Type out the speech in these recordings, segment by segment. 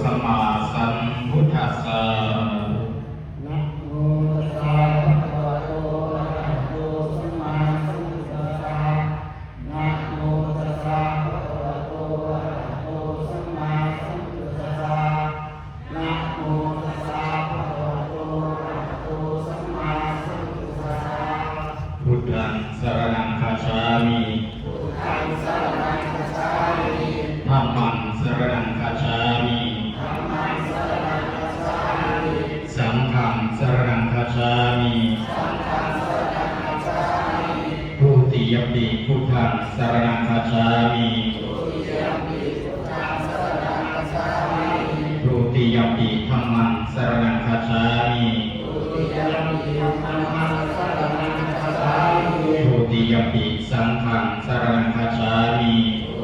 สัมมาสัมพุทธัสสะนะโมตัสสะภะคะวะโตอะระหะโตสัมมาสัมพุทธัสสะนะโมตัสสะภะคะวะโตอะระหะโตสัมมาสัมพุทธัสสะนะโมตัสสะภะคะวะโตอะระหะโตสัมมาสัมพุทธัสสะพุทธังสรณังคัจฉามิพุทธังสรณังคัจฉามิธัมมังสรณังคัจฉามิธัมมังสรณังคัจฉามิสังฆังสรณังคัจฉามิ สังฆังสรณังคัจฉามิทุติยมปิพุทธังสรณังคัจฉามิ ทุติยมปิพุทธังสรณังคัจฉามิ ทุติยมปิธัมมังสรณังคัจฉามิ ทุติยมปิธัมมังสรณังคัจฉามิ ทุติยมปิสังฆังสรณังคัจฉามิ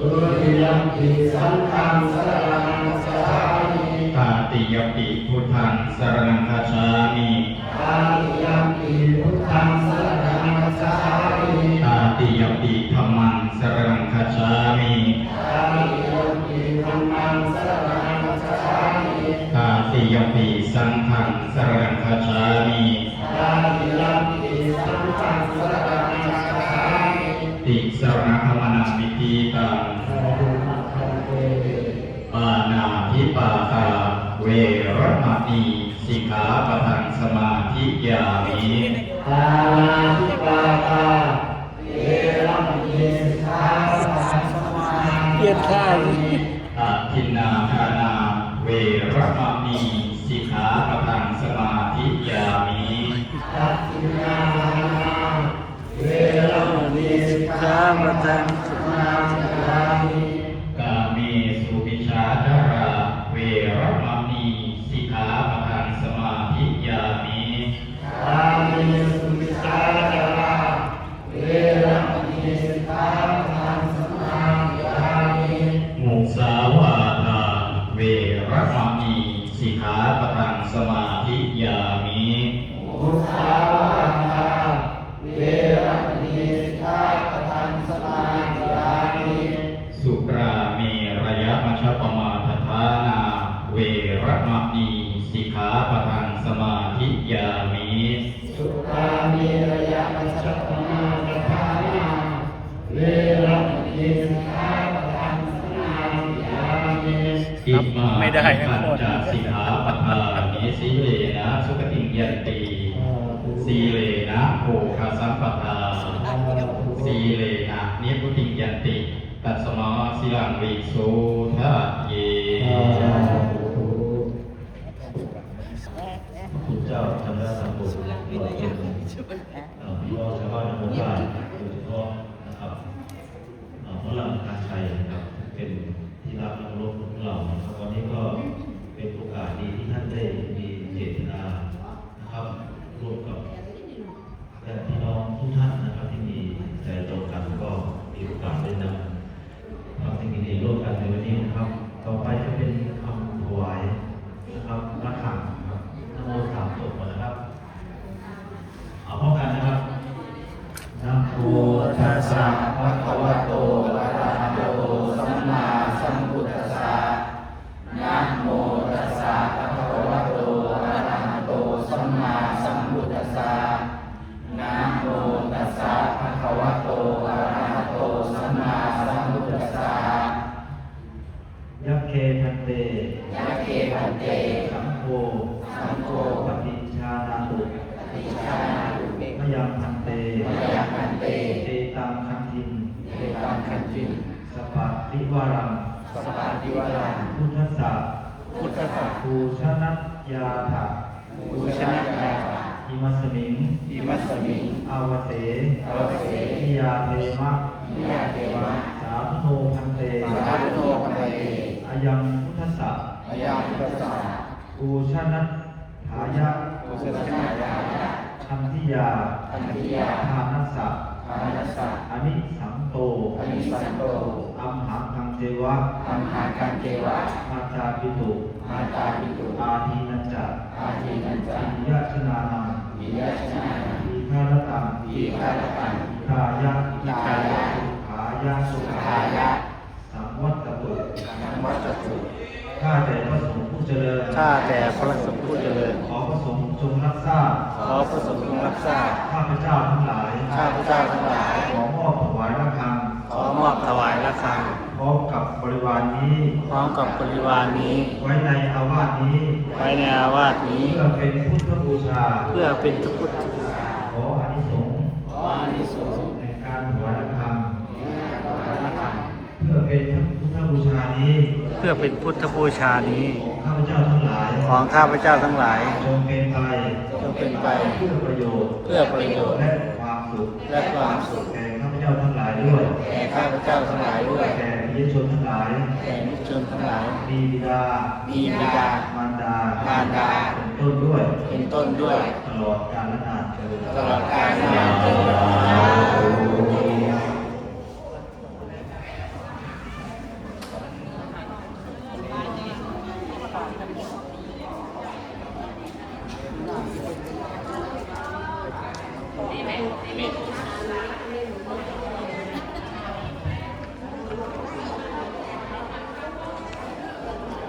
ทุติยมปิสังฆังสรณังคัจฉามิ ตติยมปิพุทธังสรณังคัจฉามิ ตติยมปิพุทธังสรณังคัจฉามิ ตติยมปิธัมมังสรณังคัจฉามิ ตติยมปิธัมมังสรณังคัจฉามิ ตติยมปิสังฆังสรณังคัจฉามิ ตติยมปิสังฆังสรณังคัจฉามิ ติสรณคัมมนังวิธีตังปานาธิปาตาเวรมณีสิกขาปะทังสมาธิยามิ ปานาติปาตาเวรมณีสิกขาปะทังสมาธิยามิ อาทินนาทานาเวรมณีสิกขาปะทังสมาธิยามิ ตัดสินาเวรมณีสิกขาปะทังสมาธิยามิ กาเมสุวิชาจาราเวรมณีสิกขาปะทังสมาธิยามิ กามิสุวิชาจาราเวรมณีสิกขาปะทังสมาธิยามิ มุสาวาทาเวรมณีสิกขาปะทังสมาธิยามิ มุสาวาทาเวรมณีสิกขาปะทังสมาธิยามิ สุราเมรยมัชฌปมาทฐานาเวรมณีสิกขาปะทังสมาธิยามิ สุรามิระยะมัชฌปมาทฐานาเวรมณีสิกขาปะทังสมาธิยามิ อิมาปัญจสิกขาปะทานิสีเลนะสุขติงยันติสีเลนะโภคสัมปทาสีเลนะนิพพุติงยันติตัสมาสิลังวิโสทะเยคุณเจ้าจำได้สัมปุตเราเป็นพี่น้องชาวบ้านในหมู่บ้านโดยเฉพาะนะครับพระรามการชัยนะครับเป็นที่รักและเคารพของเรานะครับวันนี้ก็เป็นโอกาสดีที่ท่านได้มีเจตนานะครับร่วมกับและพี่น้องทุกท่านนะครับที่มีใจตรงกันก็มีโอกาสได้นำความสิ่งดีๆร่วมกันในวันนี้นะครับต่อไปจะเป็นคำถวายนะครับระฆังครับนะโมสามจบก่อนนะครับเอาพร้อมกันนะครับนะโม ตัสสะภะคะวะโตอะระหะโตสัมมาสัมพุทธัสสะนะโมตัสสะภะคะวะโตอะระหะโตสัมมาสัมพุทธัสสะนะโมตัสสะภะคะวะโตอะระหะโตสัมมาสัมพุทธัสสะ ยัคเคทันเต ยัคเคพันเต สังโฆ สังโฆ ปฏิชานาตุ ติชานาตุเต มยังพันเต มยาพันเต เตตังคันธิน เตตังคันจิน สปะริวารัง สปาติวารัง พุทธัสสะ พุทธะ ภูชนัตยาถะ ภูชนะยา อิมัสมิง อิมัสมิง อาวเส อวเส นิยาเทมะ นิยาเทวะ สาธุโนพันเต สาธุโนพันเต อายังพุทธัสสะ อายาพุทธสสะ ภูชนัตถายะ ภูชนะยา คันธิยา อันติยา ทานัสสะ อานัสสะ อนิสังโต อนิสันโต อัมหังคังเจวะ อัมหาคันเทวะ มาจาปิตุ มาตาปิตุ อาทีนัจจะ อาทินันจา อิยะชนานัง วิยชนะ อีฆารตัง อีคารตัง อีฆายะ อิกายะ ขายะ สุขายะ สังวัตตุ สังวัตตุ ข้าแต่พระสงฆ์ ผู้เจริญ ข้าแต่พระสงฆ์ผู้เจริญ ขอพระสงฆ์จงรับทราบ ขอพระสงฆ์จงรับทราบ ข้าพเจ้าทั้งหลาย ข้าพเจ้าทั้งหลาย ขอมอบถวายระฆัง ขอมอบถวายระฆัง พร้อมกับบริวารนี้ พร้อมกับบริวารนี้ ไว้ในอาวาสนี้ ไว้ในอาวาสนี้ เพื่อเป็นพุทธบูชา เพื่อเป็นพุทธ ขออานิสงส์ ขออานิสงส์ ในการถวายระฆัง ระฆัง เพื่อเป็นพุทธบูชานี้ เพื่อเป็นพุทธบูชานี้ ข้าพเจ้าทั้งหลาย ของข้าพเจ้าทั้งหลาย จงเป็นไป จงเป็นไป เพื่อประโยชน์ เพื่อประโยชน์ และความสุข และความสุข แก่ข้าพเจ้าทั้งหลายด้วย แก่ข้าพเจ้าทั้งหลายด้วย แก่พิยชนทั้งหลาย แก่มิตรชนทั้งหลาย มีบิดา มีบิดาม ารดา มารดา เป็นต้นด้วย เป็นต้นด้วย ตลอดกาลนานเทอญ ตลอดกาลนานเทอญ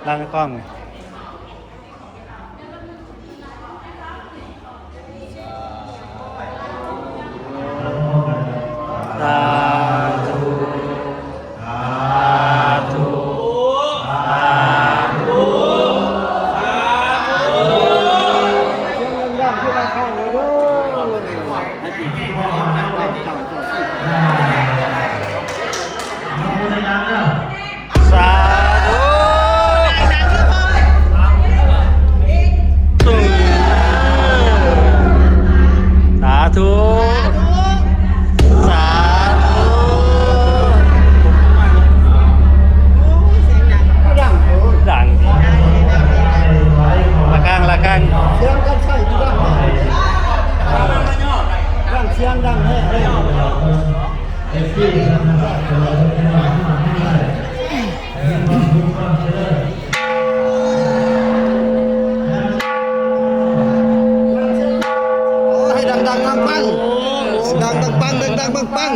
ตั้งกล้องสาธุสาธุสาธุยังที่เราเข้าเลยสาธุสาธุสาธุดังละข้าง เสียงกันใช่ที่ดังแน่ดังเสียงดังแน่เลยให้ดังดังปังปังดังปังดังปังปัง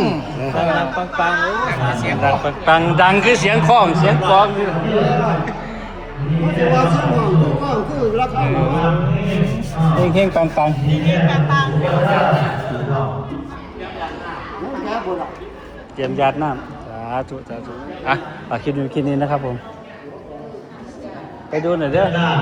ดังปังปังเสียงดังปังปังดังคือเสียงคล้องเสียงกลองอยู่ เพราะว่าเสียงห้องทุกห้องคือรักษา เฮงๆปังปัง แก่บุญ เตรียมยาดน้ำสาธุสาธุอ่ะคลิปนี้นะครับผม ไปดูหน่อยเด้อ ด้าน